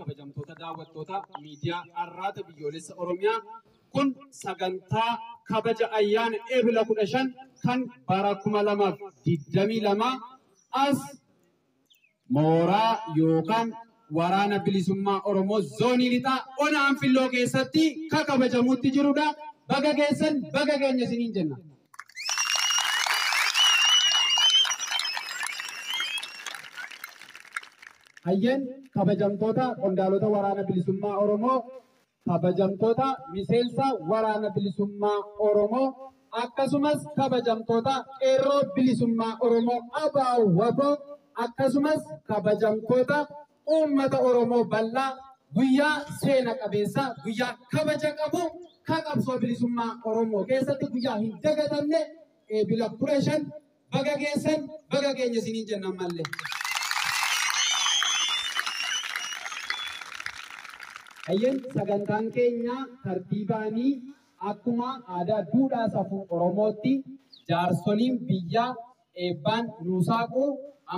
kabajamtoota daawwattoota miidiyaa Arraata Biyyoolessa Oromiyaa kun sagantaa kabaja ayyaana Eebila 15 kan bara 2022 as mooraa yookaan waraana bilisummaa Oromoo zoonii lixaa ona Anfilloo keessatti kabajamutti jirudha. Baga geessan baga keenya isiniin jenna. Hayyen kabajamtoota qondaalota waraana bilisummaa Oromoo, kabajamtoota miseensa waraana bilisummaa Oromoo, akkasumas kabajamtoota qeerroo bilisummaa Oromoo ABO, akkasumas kabajamtoota uummata Oromoo bal'aa guyyaa seena qabeessa guyyaa kabaja qabu qabsoo bilisummaa Oromoo keessatti guyyaa hin dagatamne Eebila 15 baga geessan baga keenya isiniin jenna mallee. Hayyen sagantaan keenya tartiibaanii akkuma aadaa duudhaa safuu Oromootti jaarsoliin biyyaa eebbaan nuusaaquu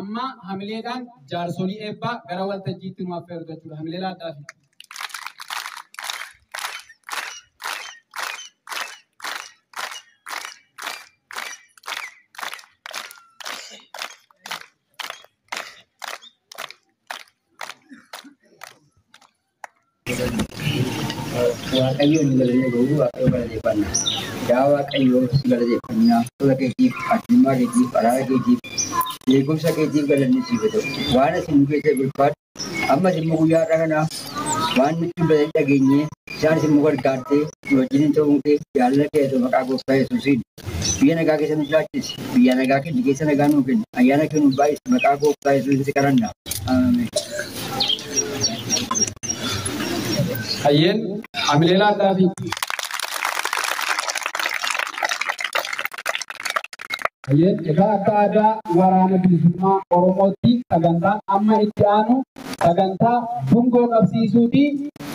amma hamileedhaan jaarsolii eebbaa gara waltajjiitti nu affeertu jechuudha. Hamilee laadhaafi. Waaqayyoon galanne ga'uu waaqayyo galateeffannaa. Yaa waaqayyoo si galateeffannaa. Tola keetiif, addummaa keetiif, araara keetiif, eegumsa keetiif galanne siif haa ta'u. Waan asin nu keessa bilchaadhu ammas immoo guyyaa har'a kana waan nutti hin dhageenye isaanis immoo gargaartee nu wajjin ta'uun kee jaalala kee ta'u maqaa gooftaa Yesuusiin. Biyya nagaa keessa nu jiraachisi. Biyya nagaa kenni keessa nagaa nuu kenni. Ayyaana kee nu baay'isi maqaa gooftaa Yesuusiin kadhanna. Ameen. Hayyen hamilee laadhaafi. Hayyen egaa akka aadaa waraana bilisummaa Oromootti sagantaan amma itti aanu sagantaa dungoo qabsiisuuti.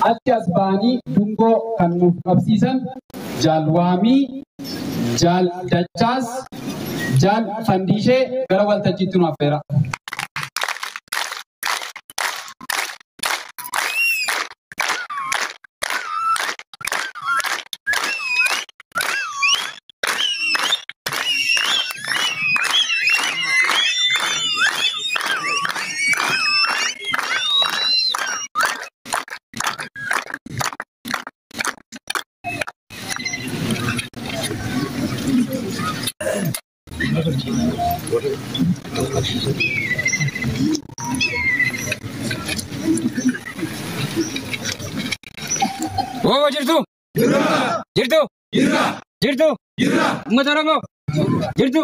Achi as ba'anii dungoo kan nuuf qabsiisan Jaal Waamii, Jaal Dachaas, Jaal Fandiishee gara waltajjiitti nu affeera. Oh, jirtu! Jirtu! Jirtu! Uummata Oromoo! Jirtu!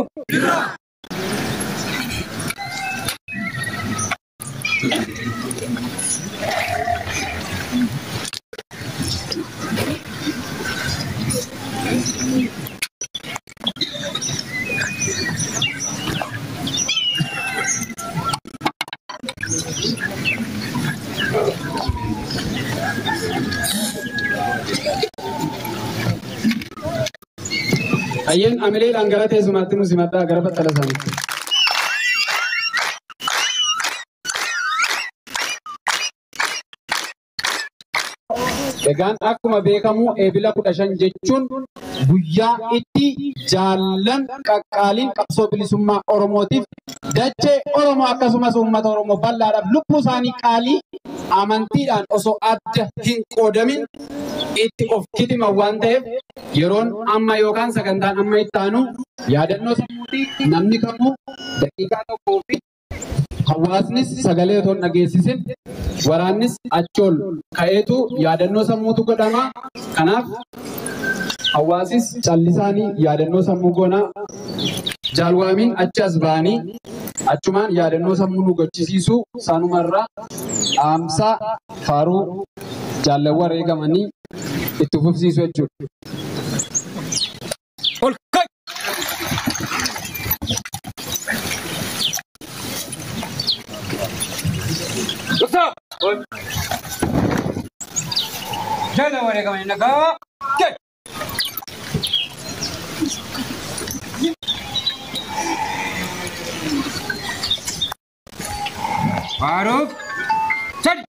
Hayyen hamileedhaan gara teessumaatti nu simadhaa gara battala isaaniitti. Egaan akkuma beekamu Eebila 15 jechuun guyyaa itti jaallan qaqqaaliin qabsoo bilisummaa Oromootiif dachee Oromoo akkasumas uummata Oromoo bal'aadhaaf lubbuu isaanii qaalii amantiidhaan osoo adda hin qoodamin itti of kitiman waan ta'eef yeroon amma yookaan sagantaan amma itti aanu yaadannoo sammuutii namni kamuu daqiiqaa tokkoo fi hawaasnis sagalee otoo hin dhageessisin waraannis achool ka'eetu yaadannoo sammuutu godhama. Kanaaf hawaasis callisaanii yaadannoo sammuu goonaa. Jaal Waamiin achi as ba'anii achumaan yaadannoo sammuu nu gochisiisu sanumarraa dhaamsaa faaruu jaalawwan wareegamanii itti fufsiisu jechuudha. Jala wareegamanii nagaa. Faaruu. Sadi.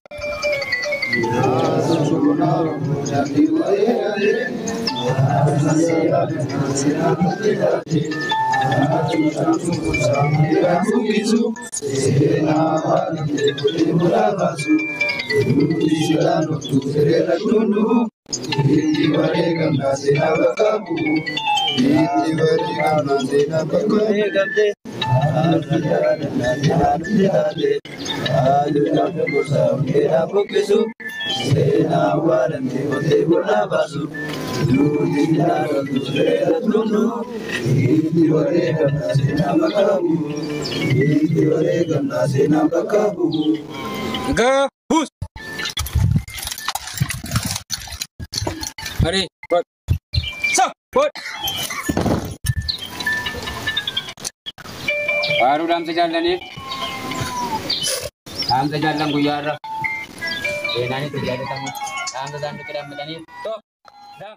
Gabus. Mari, buat. Buat. Baru dalam sejalan ni. Dalam sejalan guyar. Ini terjadi tamu. Dalam sejalan kita dalam ni. Tuh. Dah.